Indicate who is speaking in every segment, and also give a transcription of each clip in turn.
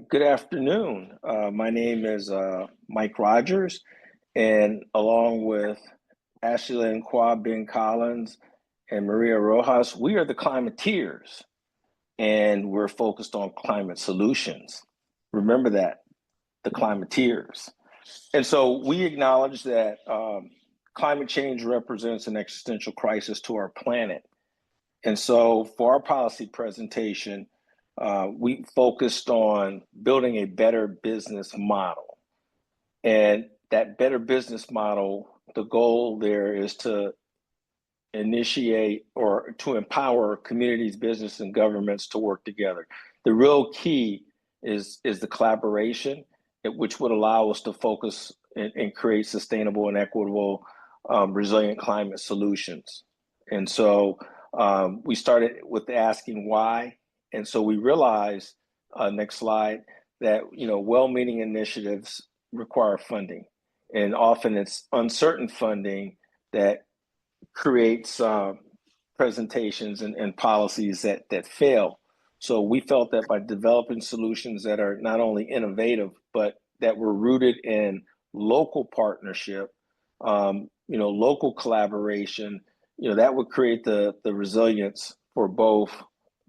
Speaker 1: Good afternoon. My name is Mike Rogers, and along with Ashley Lynn Ben Collins and Maria Rojas, we are the Climateers, and we're focused on climate solutions. Remember that, the Climateers. And so we acknowledge that climate change represents an existential crisis to our planet. And so for our policy presentation, we focused on building a better business model. And that better business model, the goal there is to initiate or to empower communities, business, and governments to work together. The real key is the collaboration, which would allow us to focus and create sustainable and equitable, resilient climate solutions. And so we started with asking why. And so we realized, next slide, that well-meaning initiatives require funding, and often it's uncertain funding that creates presentations and policies that fail. So we felt that by developing solutions that are not only innovative, but that were rooted in local partnership, local collaboration, that would create the resilience for both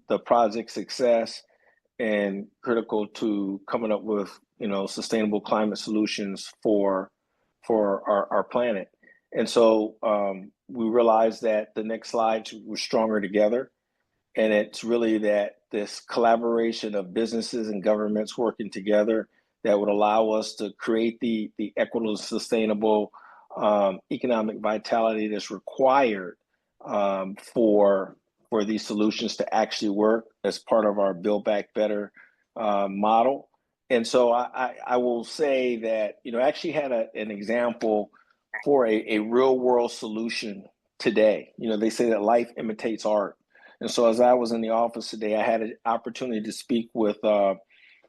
Speaker 1: the project success and critical to coming up with sustainable climate solutions for our planet. And so we realized that the next slide was stronger together, and it's really that this collaboration of businesses and governments working together that would allow us to create the equitable, sustainable economic vitality that's required for these solutions to actually work as part of our Build Back Better model. And so I will say that, I actually had an example for a real world solution today. They say that life imitates art. And so as I was in the office today, I had an opportunity to speak with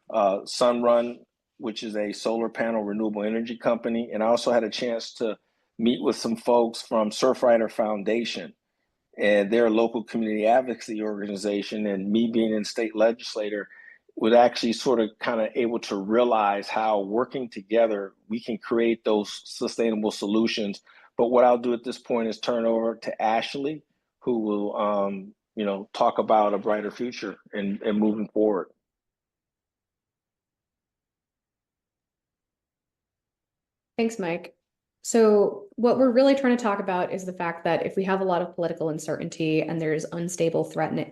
Speaker 1: Sunrun, which is a solar panel renewable energy company. And I also had a chance to meet with some folks from Surfrider Foundation, and their local community advocacy organization. And me being in state legislator was actually sort of kind of able to realize how working together we can create those sustainable solutions. But what I'll do at this point is turn over to Ashley, who will talk about a brighter future and moving forward.
Speaker 2: Thanks, Mike. So what we're really trying to talk about is the fact that if we have a lot of political uncertainty and there's unstable funding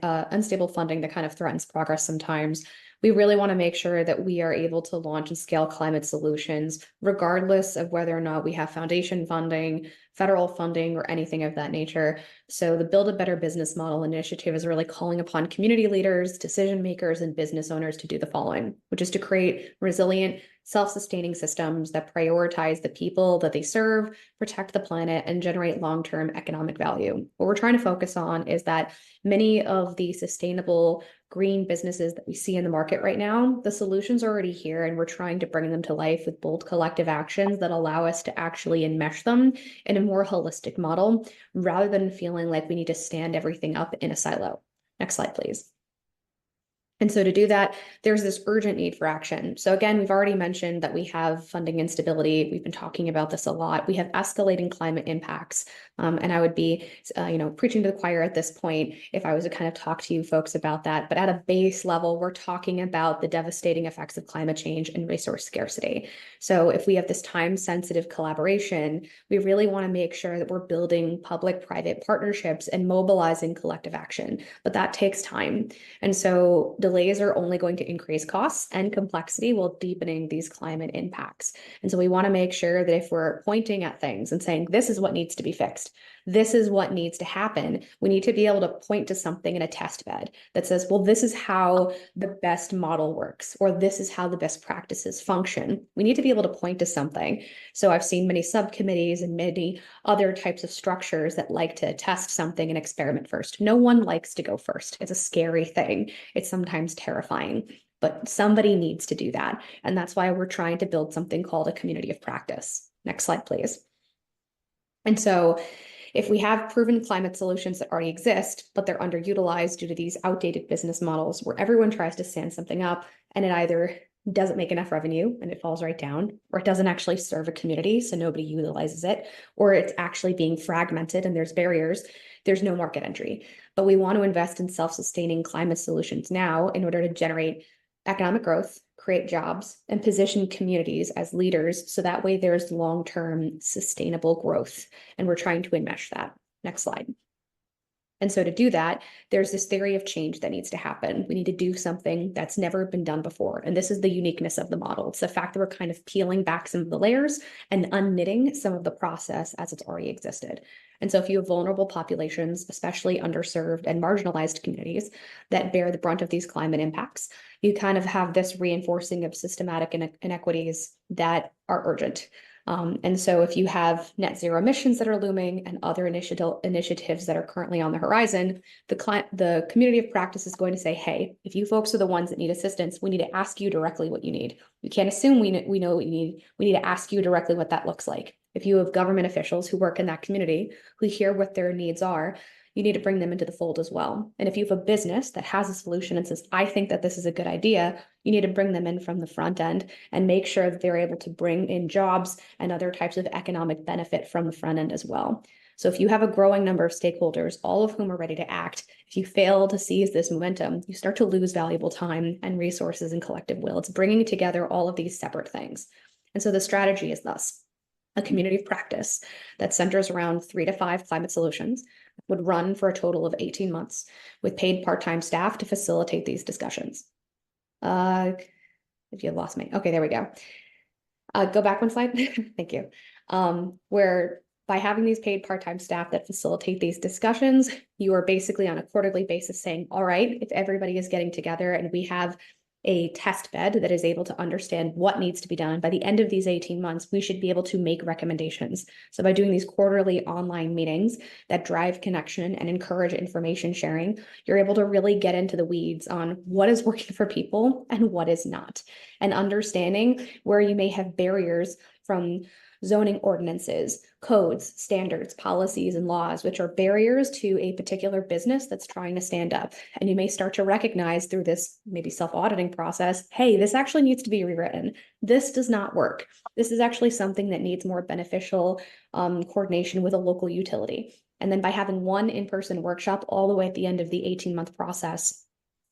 Speaker 2: that kind of threatens progress sometimes, we really want to make sure that we are able to launch and scale climate solutions, regardless of whether or not we have foundation funding, federal funding, or anything of that nature. So the Build a Better Business Model initiative is really calling upon community leaders, decision makers, and business owners to do the following, which is to create resilient, self-sustaining systems that prioritize the people that they serve, protect the planet, and generate long-term economic value. What we're trying to focus on is that many of the sustainable green businesses that we see in the market right now, the solutions are already here, and we're trying to bring them to life with bold collective actions that allow us to actually enmesh them in a more holistic model, rather than feeling like we need to stand everything up in a silo. Next slide, please. And so to do that, there's this urgent need for action. So again, we've already mentioned that we have funding instability. We've been talking about this a lot. We have escalating climate impacts. And I would be, preaching to the choir at this point if I was to kind of talk to you folks about that. But at a base level, we're talking about the devastating effects of climate change and resource scarcity. So if we have this time-sensitive collaboration, we really want to make sure that we're building public-private partnerships and mobilizing collective action. But that takes time. And so delays are only going to increase costs and complexity while deepening these climate impacts. And so we want to make sure that if we're pointing at things and saying, this is what needs to be fixed, this is what needs to happen, we need to be able to point to something in a test bed that says, well, this is how the best model works, or this is how the best practices function. We need to be able to point to something. So I've seen many subcommittees and many other types of structures that like to test something and experiment first. No one likes to go first. It's a scary thing. It's sometimes terrifying, but somebody needs to do that. And that's why we're trying to build something called a community of practice. Next slide, please. And so if we have proven climate solutions that already exist, but they're underutilized due to these outdated business models where everyone tries to stand something up and it either doesn't make enough revenue and it falls right down, or it doesn't actually serve a community, so nobody utilizes it, or it's actually being fragmented and there's barriers, there's no market entry. But we want to invest in self-sustaining climate solutions now in order to generate economic growth, create jobs, and position communities as leaders, so that way there's long-term sustainable growth. And we're trying to enmesh that. Next slide. And so to do that, there's this theory of change that needs to happen. We need to do something that's never been done before. And this is the uniqueness of the model. It's the fact that we're kind of peeling back some of the layers and unknitting some of the process as it's already existed. And so if you have vulnerable populations, especially underserved and marginalized communities that bear the brunt of these climate impacts, you kind of have this reinforcing of systematic inequities that are urgent. And so if you have net zero emissions that are looming and other initiatives that are currently on the horizon, the community of practice is going to say, hey, if you folks are the ones that need assistance, we need to ask you directly what you need. We can't assume we know what you need. We need to ask you directly what that looks like. If you have government officials who work in that community, who hear what their needs are, you need to bring them into the fold as well. And if you have a business that has a solution and says, I think that this is a good idea, you need to bring them in from the front end and make sure that they're able to bring in jobs and other types of economic benefit from the front end as well. So if you have a growing number of stakeholders, all of whom are ready to act, if you fail to seize this momentum, you start to lose valuable time and resources and collective will. It's bringing together all of these separate things. And so the strategy is thus a community of practice that centers around 3 to 5 climate solutions, would run for a total of 18 months with paid part-time staff to facilitate these discussions. If you lost me. Okay, there we go. Go back one slide. Thank you. Where by having these paid part-time staff that facilitate these discussions, you are basically on a quarterly basis saying, all right, if everybody is getting together and we have a test bed that is able to understand what needs to be done, by the end of these 18 months, we should be able to make recommendations. So by doing these quarterly online meetings that drive connection and encourage information sharing, you're able to really get into the weeds on what is working for people and what is not, and understanding where you may have barriers from zoning ordinances, codes, standards, policies, and laws, which are barriers to a particular business that's trying to stand up. And you may start to recognize through this maybe self-auditing process, hey, this actually needs to be rewritten. This does not work. This is actually something that needs more beneficial coordination with a local utility. And then by having one in-person workshop all the way at the end of the 18-month process,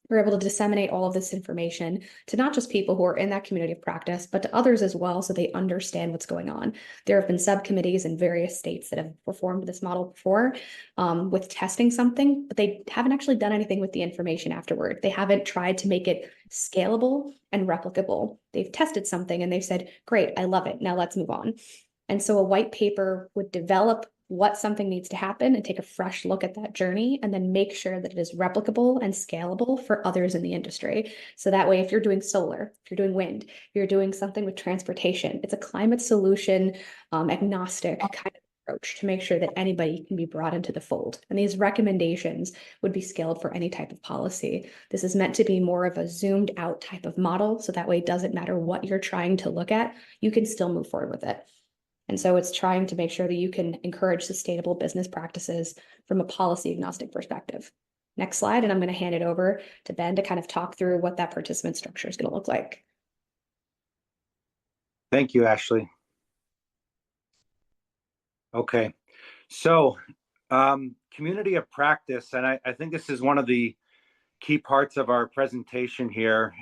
Speaker 2: we're able to disseminate all of this information to not just people who are in that community of practice, but to others as well, so they understand what's going on. There have been subcommittees in various states that have performed this model before with testing something, but they haven't actually done anything with the information afterward. They haven't tried to make it scalable and replicable. They've tested something and they've said, great, I love it. Now let's move on. And so a white paper would develop what something needs to happen and take a fresh look at that journey and then make sure that it is replicable and scalable for others in the industry. So that way, if you're doing solar, if you're doing wind, if you're doing something with transportation, it's a climate solution agnostic kind of approach to make sure that anybody can be brought into the fold. And these recommendations would be scaled for any type of policy. This is meant to be more of a zoomed out type of model. So that way it doesn't matter what you're trying to look at, you can still move forward with it. And so it's trying to make sure that you can encourage sustainable business practices from a policy agnostic perspective. Next slide, and I'm going to hand it over to Ben to kind of talk through what that participant structure is going to look like.
Speaker 3: Thank you, Ashley. Okay, so community of practice, and I think this is one of the key parts of our presentation here.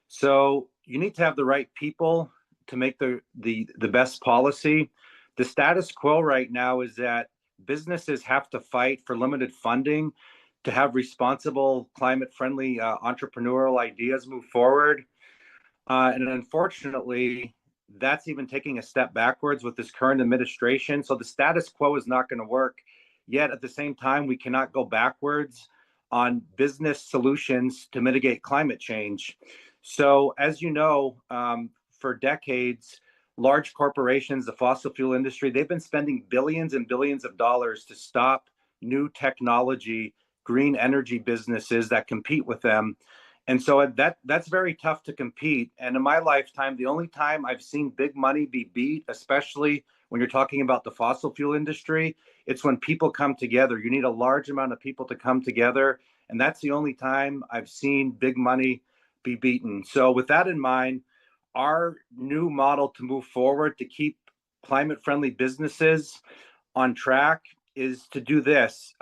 Speaker 3: So you need to have the right people to make the best policy. The status quo right now is that businesses have to fight for limited funding to have responsible, climate-friendly entrepreneurial ideas move forward. And unfortunately, that's even taking a step backwards with this current administration. So the status quo is not going to work. Yet at the same time, we cannot go backwards on business solutions to mitigate climate change. So as you know, for decades, large corporations, the fossil fuel industry, they've been spending billions and billions of dollars to stop new technology, green energy businesses that compete with them. And so that's very tough to compete. And in my lifetime, the only time I've seen big money be beat, especially when you're talking about the fossil fuel industry, it's when people come together. You need a large amount of people to come together. And that's the only time I've seen big money be beaten. So with that in mind, our new model to move forward to keep climate-friendly businesses on track is to do this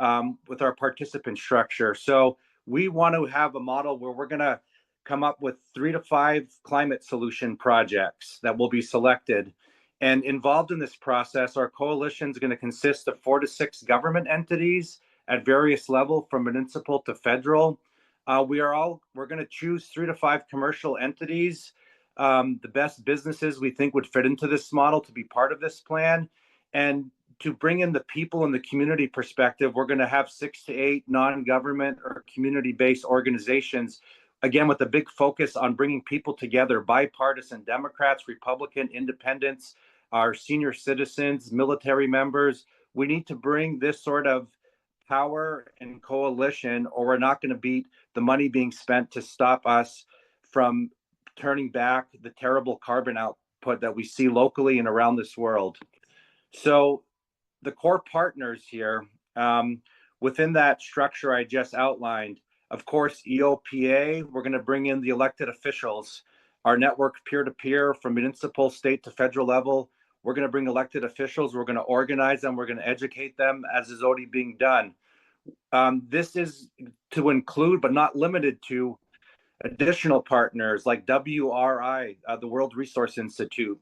Speaker 3: with our participant structure. So we want to have a model where we're going to come up with 3 to 5 climate solution projects that will be selected. And involved in this process, our coalition is going to consist of 4 to 6 government entities at various levels, from municipal to federal. We're going to choose 3 to 5 commercial entities, the best businesses we think would fit into this model to be part of this plan. And to bring in the people and the community perspective, we're going to have 6 to 8 non-government or community-based organizations, again, with a big focus on bringing people together, bipartisan, Democrats, Republican, independents, our senior citizens, military members. We need to bring this sort of power and coalition, or we're not going to beat the money being spent to stop us from turning back the terrible carbon output that we see locally and around this world. So the core partners here, within that structure I just outlined, of course, EOPA, we're going to bring in the elected officials, our network peer-to-peer from municipal, state to federal level. We're going to bring elected officials. We're going to organize them. We're going to educate them, as is already being done. This is to include, but not limited to, additional partners like WRI, the World Resource Institute,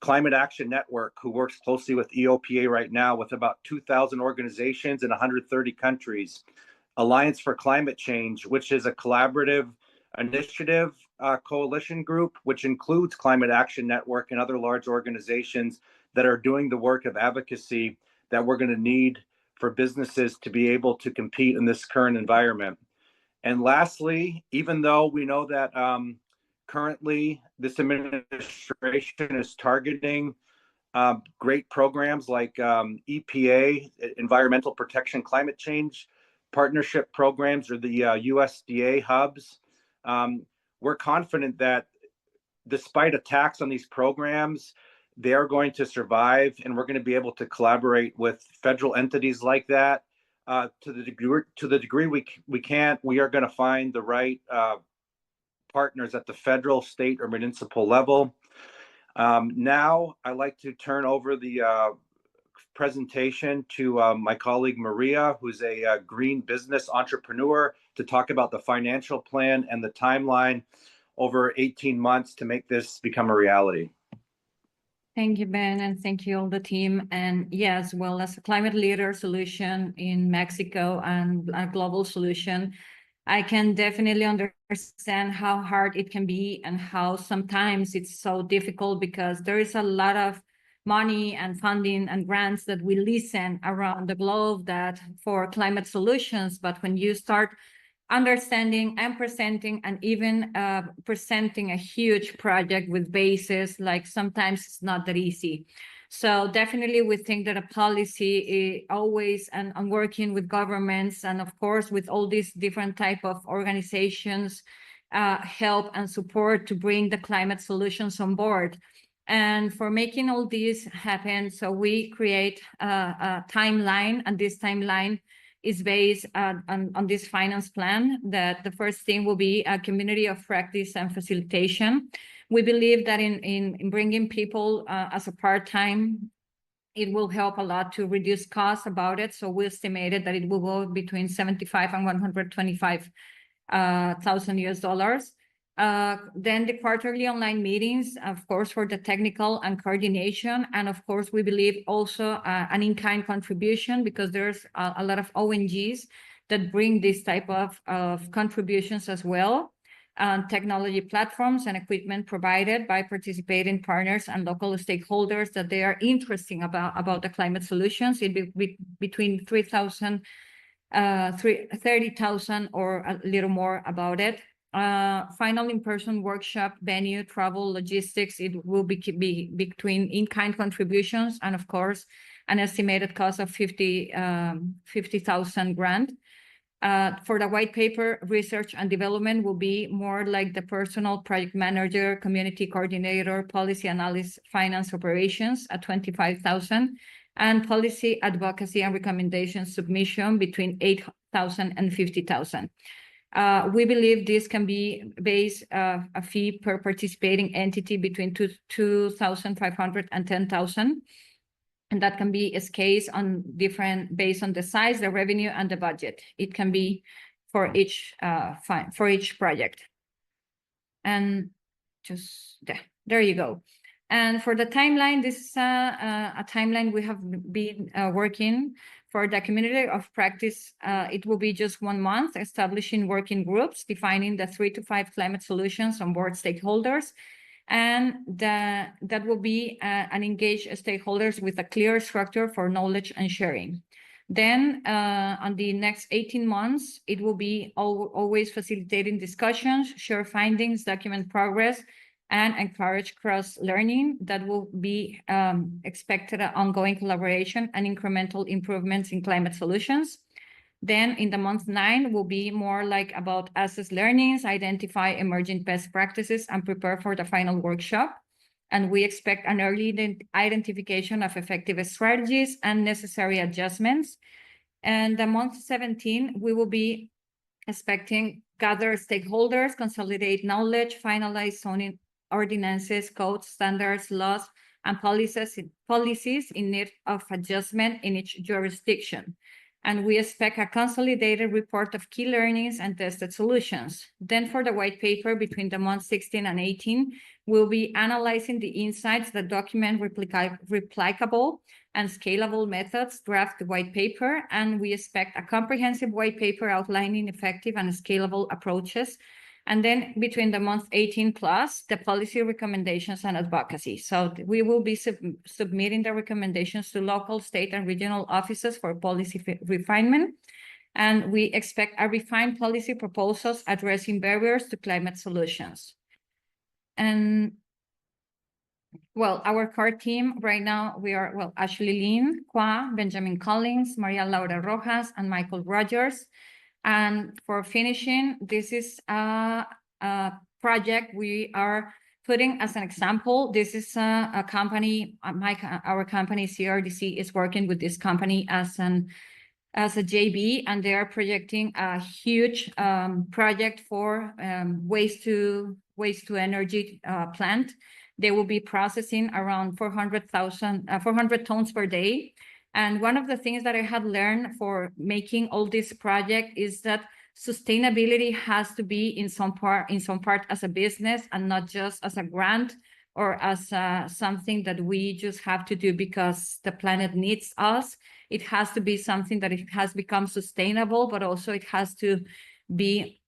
Speaker 3: Climate Action Network, who works closely with EOPA right now with about 2,000 organizations in 130 countries, Alliance for Climate Change, which is a collaborative initiative coalition group, which includes Climate Action Network and other large organizations that are doing the work of advocacy that we're going to need for businesses to be able to compete in this current environment. And lastly, even though we know that currently this administration is targeting great programs like EPA, Environmental Protection Climate Change Partnership Programs, or the USDA hubs, we're confident that despite attacks on these programs, they are going to survive, and we're going to be able to collaborate with federal entities like that. To the degree we can't, we are going to find the right partners at the federal, state, or municipal level. Now, I'd like to turn over the presentation to my colleague Maria, who's a green business entrepreneur, to talk about the financial plan and the timeline over 18 months to make this become a reality.
Speaker 4: Thank you, Ben, and thank you all the team. And yes, well, as a climate leader solution in Mexico and a global solution, I can definitely understand how hard it can be and how sometimes it's so difficult, because there is a lot of money and funding and grants that we listen around the globe that for climate solutions. But when you start understanding and presenting, and even presenting a huge project with bases, like sometimes it's not that easy. So definitely we think that a policy always, and working with governments, and of course with all these different type of organizations, help and support to bring the climate solutions on board. And for making all this happen, so we create a timeline, and this timeline is based on this finance plan. That the first thing will be a community of practice and facilitation. We believe that in bringing people as a part-time, it will help a lot to reduce costs about it. So we estimated that it will go between 75 and 125,000 US dollars. Then the quarterly online meetings, of course, for the technical and coordination. And of course, we believe also an in-kind contribution, because there's a lot of ONGs that bring this type of contributions as well. Technology platforms and equipment provided by participating partners and local stakeholders that they are interested about the climate solutions. It'd be between 3,000, 30,000 or a little more about it. Final in-person workshop, venue, travel, logistics, it will be between in-kind contributions and of course an estimated cost of 50,000 grant. For the white paper, research and development will be more like the personal project manager, community coordinator, policy analysis, finance operations at 25,000, and policy advocacy and recommendation submission between 8,000 and 50,000. We believe this can be based a fee per participating entity between 2,500 and 10,000. And that can be scaled on different based on the size, the revenue, and the budget. It can be for each project. And just there you go. And for the timeline, this is a timeline we have been working for the community of practice. It will be just 1 month, establishing working groups, defining the 3 to 5 climate solutions on board stakeholders. And that will be an engaged stakeholders with a clear structure for knowledge and sharing. Then on the next 18 months, it will be always facilitating discussions, share findings, document progress, and encourage cross-learning. That will be expected ongoing collaboration and incremental improvements in climate solutions. Then in the month 9 will be more like about assess learnings, identify emerging best practices, and prepare for the final workshop. And we expect an early identification of effective strategies and necessary adjustments. And the month 17, we will be expecting gather stakeholders, consolidate knowledge, finalize zoning ordinances, codes, standards, laws, and policies in need of adjustment in each jurisdiction. And we expect a consolidated report of key learnings and tested solutions. Then for the white paper between the months 16 and 18, we'll be analyzing the insights that document replicable and scalable methods, draft the white paper, and we expect a comprehensive white paper outlining effective and scalable approaches. And then between the month 18 plus, the policy recommendations and advocacy. So we will be submitting the recommendations to local, state, and regional offices for policy refinement. And we expect a refined policy proposals addressing barriers to climate solutions. And well, our core team right now, we are, well, actually Lynn, Benjamin Collings, Maria Laura Rojas, and Michael Rogers. And for finishing, this is a project we are putting as an example. This is a company, our company CRDC is working with this company as a JV, and they are projecting a huge project for waste to energy plant. They will be processing around 400 tons per day. And one of the things that I had learned for making all this project is that sustainability has to be in some part as a business and not just as a grant or as something that we just have to do because the planet needs us. It has to be something that it has become sustainable, but also it has to be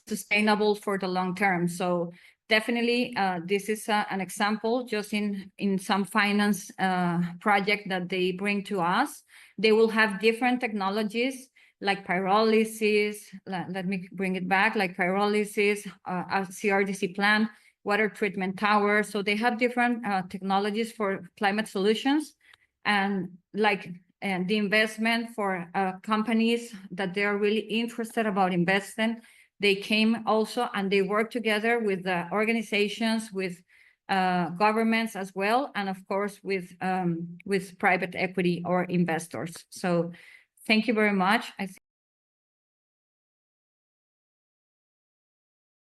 Speaker 4: sustainable for the long term. So definitely, this is an example just in some finance project that they bring to us. They will have different technologies like pyrolysis. Let me bring it back, like pyrolysis, a CRDC plant, water treatment tower. So they have different technologies for climate solutions, and like the investment for companies that they are really interested about investing. They came also and they work together with the organizations, with governments as well, and of course with private equity or investors. So thank you very much. I think